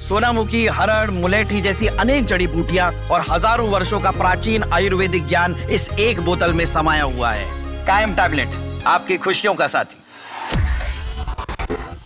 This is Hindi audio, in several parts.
सोनामुखी, हरड़, मुलेठी जैसी अनेक जड़ी बूटियां और हजारों वर्षों का प्राचीन आयुर्वेदिक ज्ञान इस एक बोतल में समाया हुआ है। कायम टैबलेट, आपकी खुशियों का साथी।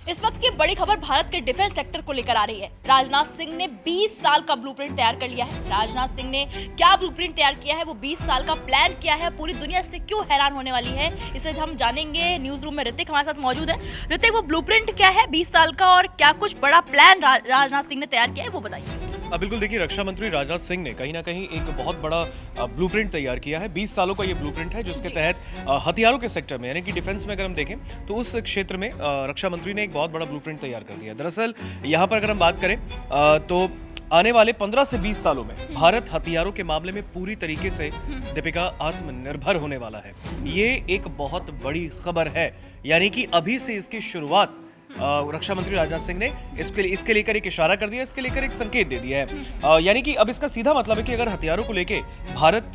इस वक्त की बड़ी खबर भारत के डिफेंस सेक्टर को लेकर आ रही है। राजनाथ सिंह ने 20 साल का ब्लूप्रिंट तैयार कर लिया है। राजनाथ सिंह ने क्या ब्लूप्रिंट तैयार किया है, वो 20 साल का प्लान क्या है, पूरी दुनिया से क्यों हैरान होने वाली है, इसे हम जानेंगे। न्यूज रूम में ऋतिक हमारे साथ मौजूद है। ऋतिक, वो ब्लूप्रिंट क्या है 20 साल का और क्या कुछ बड़ा प्लान राजनाथ सिंह ने तैयार किया है, वो बताइए। बिल्कुल, देखिए, रक्षा मंत्री राजनाथ सिंह ने कहीं ना कहीं एक बहुत बड़ा ब्लूप्रिंट तैयार किया है। 20 सालों का ये ब्लूप्रिंट है, जिसके तहत हथियारों के सेक्टर में, यानी कि डिफेंस में अगर हम देखें तो उस क्षेत्र में रक्षा मंत्री ने एक बहुत बड़ा ब्लूप्रिंट तैयार कर दिया है। दरअसल यहाँ पर अगर हम बात करें तो आने वाले 15 से 20 सालों में भारत हथियारों के मामले में पूरी तरीके से, दीपिका, आत्मनिर्भर होने वाला है। ये एक बहुत बड़ी खबर है, यानी कि अभी से इसकी शुरुआत रक्षा मंत्री राजनाथ सिंह ने इसके लेकर एक इशारा कर दिया, इसके लेकर एक संकेत दे दिया है। यानी कि अब इसका सीधा मतलब है कि अगर हथियारों को लेके भारत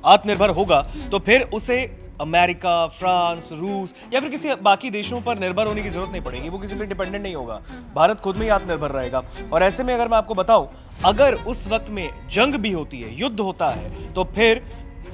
आत्मनिर्भर होगा तो फिर उसे अमेरिका, फ्रांस, रूस या फिर किसी बाकी देशों पर निर्भर होने की जरूरत नहीं पड़ेगी। वो किसी पर डिपेंडेंट नहीं होगा, भारत खुद में ही आत्मनिर्भर रहेगा। और ऐसे में अगर मैं आपको बताऊं, अगर उस वक्त में जंग भी होती है, युद्ध होता है, तो फिर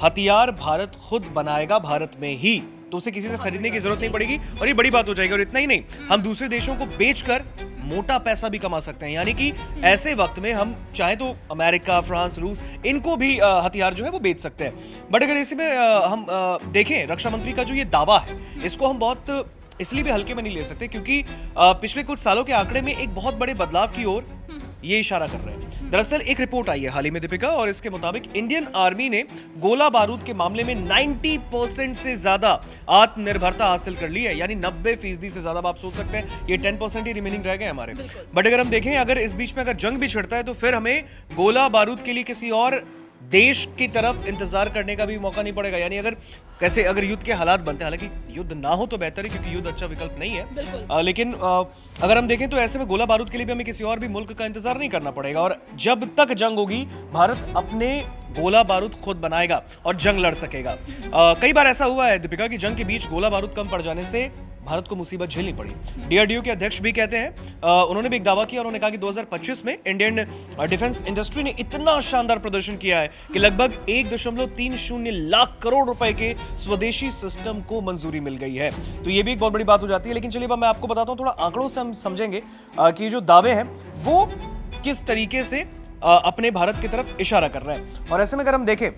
हथियार भारत खुद बनाएगा, भारत में ही, तो उसे किसी से खरीदने की जरूरत नहीं पड़ेगी और ये बड़ी बात हो जाएगी। और इतना ही नहीं, हम दूसरे देशों को बेचकर मोटा पैसा भी कमा सकते हैं। यानी कि ऐसे वक्त में हम चाहे तो अमेरिका, फ्रांस, रूस, इनको भी हथियार जो है वो बेच सकते हैं। बट अगर इसमें हम देखें, रक्षा मंत्री का जो ये दावा है, इसको हम बहुत इसलिए भी हल्के में नहीं ले सकते, क्योंकि पिछले कुछ सालों के आंकड़े में एक बहुत बड़े बदलाव की ओर ये इशारा कर रहे हैं। दरअसल एक रिपोर्ट आई है हाल ही में, दीपिका, और इसके मुताबिक इंडियन आर्मी ने गोला बारूद के मामले में 90% से ज्यादा आत्मनिर्भरता हासिल कर ली है। यानी 90% से ज्यादा। आप सोच सकते हैं ये 10% ही रिमेनिंग रह गए हमारे। बट अगर हम देखें, अगर इस बीच में अगर जंग भी छिड़ता है तो फिर हमें गोला बारूद के लिए किसी और देश की तरफ इंतजार करने का भी मौका नहीं पड़ेगा। यानी अगर युद्ध के हालात बनते हैं, हालांकि युद्ध ना हो तो बेहतर है, क्योंकि युद्ध अच्छा विकल्प नहीं है, लेकिन अगर हम देखें तो ऐसे में गोला बारूद के लिए भी हमें किसी और भी मुल्क का इंतजार नहीं करना पड़ेगा। और जब तक जंग होगी, भारत अपने गोला बारूद खुद बनाएगा और जंग लड़ सकेगा। कई बार ऐसा हुआ है, दीपिका, कि जंग के बीच गोला बारूद कम पड़ जाने से भारत को मुसीबत झेलनी पड़ी। DRDO के अध्यक्ष भी कहते हैं, उन्होंने भी एक दावा किया, उन्होंने कहा कि 2025 में इंडियन डिफेंस इंडस्ट्री ने इतना शानदार प्रदर्शन किया है कि लगभग 1.30 लाख करोड़ रुपए के स्वदेशी सिस्टम को मंजूरी मिल गई है। तो ये भी एक बहुत बड़ी बात हो जाती है। लेकिन चलिए मैं आपको बताता हूँ, थोड़ा आंकड़ों से हम समझेंगे कि जो दावे हैं वो किस तरीके से अपने भारत की तरफ इशारा कर रहे हैं। और ऐसे में अगर हम देखें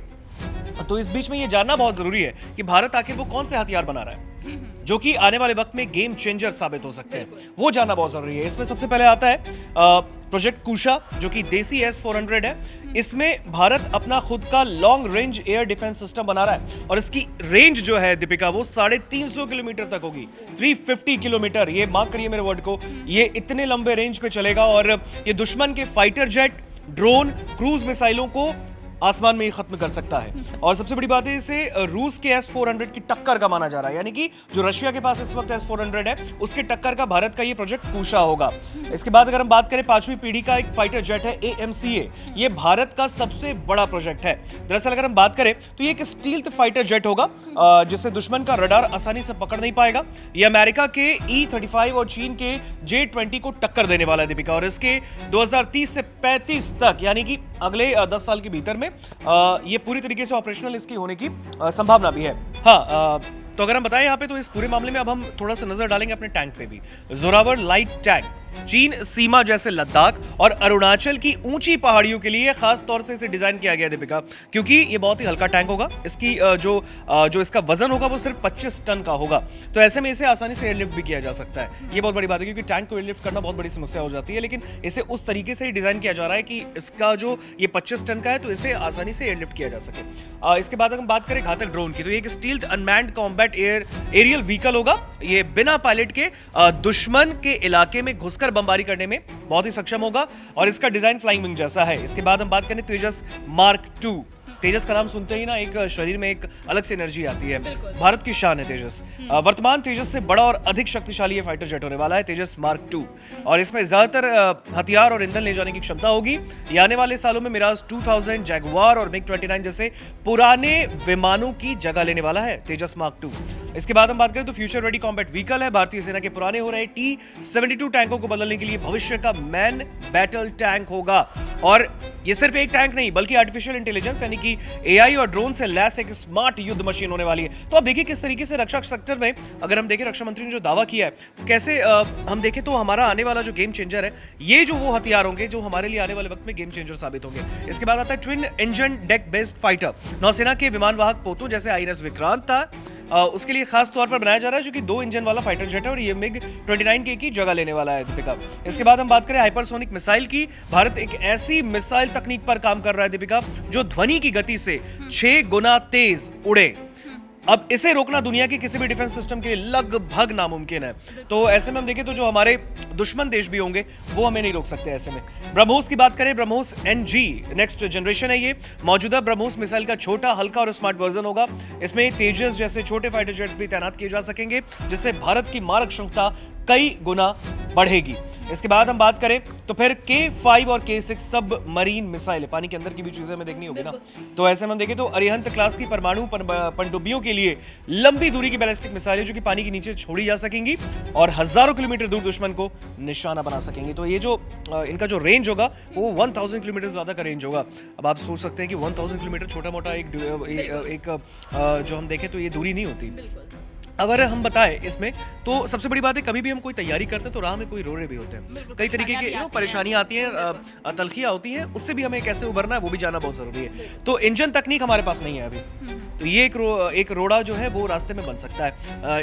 तो इस बीच में ये जानना बहुत जरूरी है कि भारत आखिर वो कौन से हथियार बना रहा है जो कि आने वाले वक्त में गेम चेंजर साबित हो सकते हैं, वो जानना बहुत जरूरी है। इसमें सबसे पहले आता है प्रोजेक्ट कुशा, जो कि देसी S-400 है। इसमें भारत अपना खुद का long range air defence system बना रहा है और इसकी रेंज जो है, दीपिका, वो 350 किलोमीटर तक होगी। 350 किलोमीटर, ये मार्क करिए मेरे वर्ड को, ये इतने लंबे रेंज पे चलेगा और ये दुश्मन के फाइटर जेट, ड्रोन, क्रूज मिसाइलों को आसमान में ही खत्म कर सकता है। और सबसे बड़ी बात है, इसे रूस के S-400 की टक्कर का माना जा रहा है। यानी कि जो रशिया के पास इस वक्त S-400 है, उसके टक्कर का भारत का ये प्रोजेक्ट कुशा होगा। इसके बाद अगर हम बात करें 5वीं पीढ़ी का एक फाइटर जेट है AMCA, ये भारत का सबसे बड़ा प्रोजेक्ट है। दरअसल अगर हम बात करें तो ये एक स्टील्थ फाइटर जेट होगा, जिससे दुश्मन का रडार आसानी से पकड़ नहीं पाएगा। ये अमेरिका के E-35 और चीन के J-20 को टक्कर देने वाला है, दीपिका। और इसके 2030 से 35 तक, यानी कि अगले 10 साल के भीतर में ये पूरी तरीके से ऑपरेशनल इसकी होने की संभावना भी है। हाँ, तो अगर हम बताएं यहाँ पे, तो इस पूरे मामले में अब हम थोड़ा सा नजर डालेंगे अपने टैंक पे भी। जोरावर लाइट टैंक चीन सीमा जैसे लद्दाख और अरुणाचल की ऊंची पहाड़ियों के लिए खास तौर से इसे डिजाइन किया गया, दीपिका, क्योंकि ये बहुत ही हल्का टैंक होगा। इसकी जो इसका वजन होगा वो सिर्फ 25 टन का होगा। तो ऐसे में इसे आसानी से एयरलिफ्ट भी किया जा सकता है। ये बहुत बड़ी बात है, क्योंकि टैंक को एयरलिफ्ट करना बहुत बड़ी समस्या हो जाती है, लेकिन इसे उस तरीके से डिजाइन किया जा रहा है कि इसका जो ये 25 टन का है, तो इसे आसानी से एयरलिफ्ट किया जा सके। इसके बाद अगर हम बात करें घातक ड्रोन की, तो ये एक stealth unmanned combat aerial vehicle होगा। ये बिना पायलट के दुश्मन के इलाके में घुसकर बमबारी करने में बहुत ही सक्षम होगा और इसका डिजाइन फ्लाइंग विंग जैसा है। इसके बाद हम बात करें तेजस मार्क 2, तेजस का नाम सुनते ही ना एक शरीर में एक अलग से एनर्जी आती है। भारत की शान है तेजस। वर्तमान तेजस से बड़ा और अधिक शक्तिशाली ये फाइटर जेट होने वाला है, तेजस मार्क 2, और इसमें ज्यादातर हथियार और ईंधन ले जाने की क्षमता होगी। ये आने वाले सालों में मिराज 2000, जैगुआर और मिग 29 जैसे पुराने विमानों की जगह लेने वाला है तेजस मार्क 2। इसके बाद हम बात करें तो फ्यूचर रेडी कॉम्बैट व्हीकल है। भारतीय सेना के पुराने हो रहे T-72 टैंकों को बदलने के लिए भविष्य का मैन बैटल टैंक होगा। और ये सिर्फ एक टैंक नहीं बल्कि आर्टिफिशियल इंटेलिजेंस यानी कि एआई और ड्रोन से लैस एक स्मार्ट युद्ध मशीन होने वाली है। तो अब देखिए किस तरीके से रक्षा सेक्टर में अगर हम देखें रक्षा मंत्री ने जो दावा किया है कैसे हम देखें तो हमारा आने वाला जो गेम चेंजर है ये जो वो हथियार होंगे जो हमारे लिए आने वाले वक्त में गेम चेंजर साबित होंगे। इसके बाद आता है twin engine deck based fighter. नौसेना के विमान वाहक पोतों जैसे आईएनएस विक्रांत था उसके लिए खास तौर पर बनाया जा रहा है जो कि 2 इंजन वाला फाइटर जेट है और ये मिग 29K की जगह लेने वाला है दीपिका। इसके बाद हम बात करें हाइपरसोनिक मिसाइल की। भारत एक ऐसी मिसाइल तकनीक पर काम कर रहा है दीपिका जो ध्वनि की गति से 6 गुना तेज उड़े। अब इसे रोकना दुनिया के किसी भी डिफेंस सिस्टम के लिए लगभग नामुमकिन है। तो ऐसे में हम देखें तो जो हमारे दुश्मन देश भी होंगे वो हमें नहीं रोक सकते। ऐसे में ब्रह्मोस की बात करें, ब्रह्मोस NG नेक्स्ट जनरेशन है ये। मौजूदा ब्रह्मोस मिसाइल का छोटा, हल्का और स्मार्ट वर्जन होगा। इसमें तेजस जैसे छोटे फाइटर जेट्स भी तैनात किए जा सकेंगे जिससे भारत की मारक क्षमता कई गुना बढ़ेगी। इसके बाद हम बात करें तो फिर K5 और K6 सब मरीन मिसाइल, पानी के अंदर की भी चीजें हमें देखनी होगी ना। तो ऐसे में हम देखें तो अरिहंत क्लास की परमाणु पनडुब्बियों के लिए लंबी दूरी की बैलिस्टिक मिसाइलें जो कि पानी के नीचे छोड़ी जा सकेंगी और हजारों किलोमीटर दूर दुश्मन को निशाना बना सकेंगी। तो ये जो इनका जो रेंज होगा वो 1000 किलोमीटर ज्यादा का रेंज होगा। अब आप सोच सकते हैं कि 1000 किलोमीटर छोटा मोटा एक जो हम देखें तो ये दूरी नहीं होती। अगर हम बताएं इसमें तो सबसे बड़ी बात है कभी भी हम कोई तैयारी करते हैं तो राह में कोई रोड़े भी होते हैं, कई तरीके के परेशानियां आती हैं, तलखियां होती हैं, उससे भी हमें कैसे उभरना है वो भी जानना बहुत जरूरी है। तो इंजन तकनीक हमारे पास नहीं है अभी, तो ये एक रोड़ा जो है वो रास्ते में बन सकता है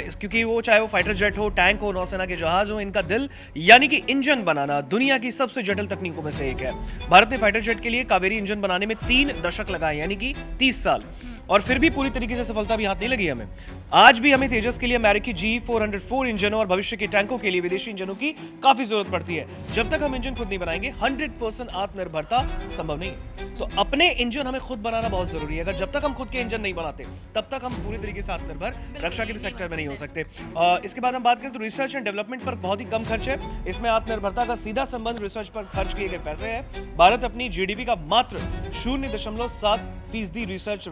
क्योंकि वो चाहे वो फाइटर जेट हो, टैंक हो, नौसेना के जहाज हो, इनका दिल यानी कि इंजन बनाना दुनिया की सबसे जटिल तकनीकों में से एक है। भारत ने फाइटर जेट के लिए कावेरी इंजन बनाने में 3 दशक लगाए यानी कि 30 साल, और फिर भी पूरी तरीके से सफलता भी हाथ नहीं लगी हमें। आज भी हमें तेजस के लिए अमेरिकी G404 इंजनों और भविष्य के टैंकों के लिए विदेशी इंजनों की काफी जरूरत पड़ती है। जब तक हम इंजन खुद नहीं बनाएंगे 100% आत्मनिर्भरता संभव नहीं। तो अपने इंजन हमें खुद बनाना बहुत जरूरी है। अगर जब तक हम खुद के इंजन नहीं बनाते तब तक हम पूरी तरीके से आत्मनिर्भर रक्षा के भी सेक्टर में नहीं हो सकते। इसके बाद हम बात करें तो रिसर्च एंड डेवलपमेंट पर बहुत ही कम खर्च है। इसमें आत्मनिर्भरता का सीधा संबंध रिसर्च पर खर्च किए गए पैसे है। भारत अपनी GDP का मात्र 0.7% रिसर्च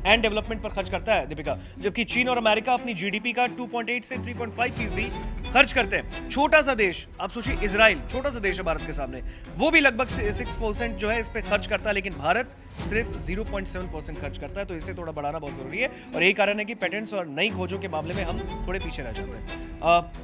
एंड डेवलपमेंट पर खर्च करता है दीपिका, जबकि चीन और अमेरिका अपनी GDP का 2.8 से 3.5% खर्च करते हैं। छोटा सा देश, आप सोचिए इजराइल छोटा सा देश है भारत के सामने, वो भी लगभग 6% जो है इस पे खर्च करता है, लेकिन भारत सिर्फ 0.7% खर्च करता है। तो इसे थोड़ा बढ़ाना बहुत जरूरी है और यही कारण है कि पेटेंट्स और नई खोजों के मामले में हम थोड़े पीछे रह जाते हैं।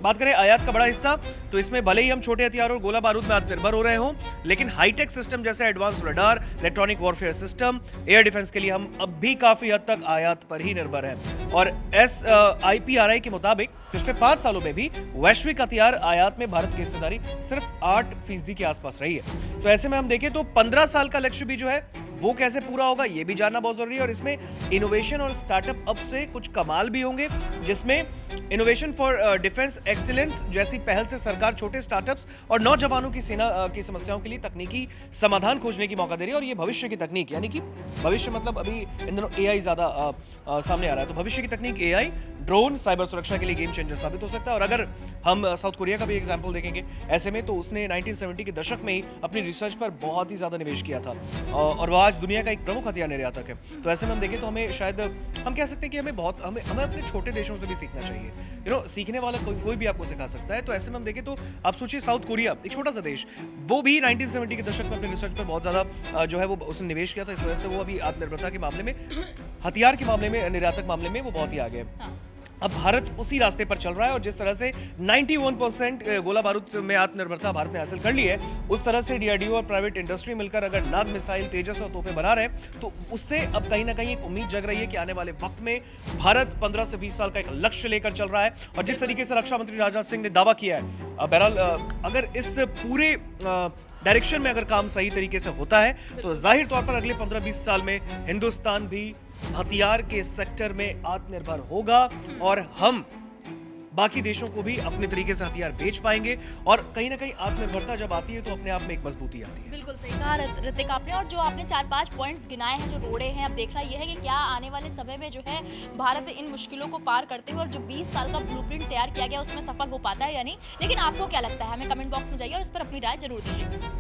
बात करें आयात का बड़ा हिस्सा, तो इसमें भले ही हम छोटे हथियार और गोला बारूद में आत्मनिर्भर हो रहे हों, लेकिन हाईटेक सिस्टम जैसे advance radar, electronic warfare system, air defence के लिए हम अब भी काफी हद तक आयात पर ही निर्भर हैं। और SIPRI के मुताबिक पिछले 5 सालों में भी वैश्विक हथियार आयात में भारत की हिस्सेदारी सिर्फ 8% के आसपास रही है। तो ऐसे में हम देखें तो 15 साल का लक्ष्य भी जो है वो कैसे पूरा होगा ये भी जानना बहुत जरूरी है। और इसमें इनोवेशन और स्टार्टअप अब से कुछ कमाल भी होंगे, जिसमें इनोवेशन फॉर डिफेंस एक्सीलेंस जैसी पहल से सरकार छोटे स्टार्टअप्स और नौजवानों की सेना की समस्याओं के लिए तकनीकी समाधान खोजने की मौका दे रही है। और ये भविष्य की तकनीक यानी कि भविष्य मतलब अभी इन दिनों AI ज्यादा सामने आ रहा है, तो भविष्य की तकनीक AI, ड्रोन, साइबर सुरक्षा के लिए गेम चेंजर साबित हो सकता है। और अगर हम साउथ कोरिया का भी एग्जाम्पल देखेंगे ऐसे में, तो उसने 1970 के दशक में ही अपनी रिसर्च पर बहुत ही ज्यादा निवेश किया था और वह आज दुनिया का एक प्रमुख हथियार निर्यातक है। तो ऐसे में हम देखें तो हमें शायद हम कह सकते हैं कि हमें अपने छोटे देशों से भी सीखना चाहिए। सीखने वाला कोई भी आपको सिखा सकता है। तो ऐसे में हम देखें तो आप सोचिए साउथ कोरिया एक छोटा सा देश, वो भी 1970 के दशक में अपने रिसर्च पर बहुत ज्यादा जो है वो उसने निवेश किया था। इस वजह से वो अभी आत्मनिर्भरता के मामले में, हथियार के मामले में, निर्यातक मामले में वो बहुत ही आगे है। अब भारत उसी रास्ते पर चल रहा है और जिस तरह से 91% गोला बारूद में आत्मनिर्भरता भारत ने हासिल कर ली है, उस तरह से DRDO और प्राइवेट इंडस्ट्री मिलकर अगर नाग मिसाइल, तेजस और तोपें बना रहे हैं, तो उससे अब कहीं ना कहीं एक उम्मीद जग रही है कि आने वाले वक्त में भारत 15 से 20 साल का एक लक्ष्य लेकर चल रहा है। और जिस तरीके से रक्षा मंत्री राजनाथ सिंह ने दावा किया है, बहरहाल अगर इस पूरे डायरेक्शन में अगर काम सही तरीके से होता है तो जाहिर तौर पर अगले 15-20 साल में हिंदुस्तान भी हथियार के सेक्टर में आत्मनिर्भर होगा और हम बाकी देशों को भी अपने तरीके से हथियार बेच पाएंगे और कहीं ना कहीं आत्मनिर्भरता जब आती है तो अपने आप में एक मजबूती आती है। बिल्कुल सही कहा ऋतिक आपने। और जो आपने 4-5 पॉइंट्स गिनाए हैं, जो रोड़े हैं, अब देखना यह है कि क्या आने वाले समय में जो है भारत इन मुश्किलों को पार करते हुए और जो 20 साल का ब्लूप्रिंट तैयार किया गया उसमें सफल हो पाता है या नहीं। लेकिन आपको क्या लगता है, हमें कमेंट बॉक्स में जाइए और इस पर अपनी राय जरूर दीजिए।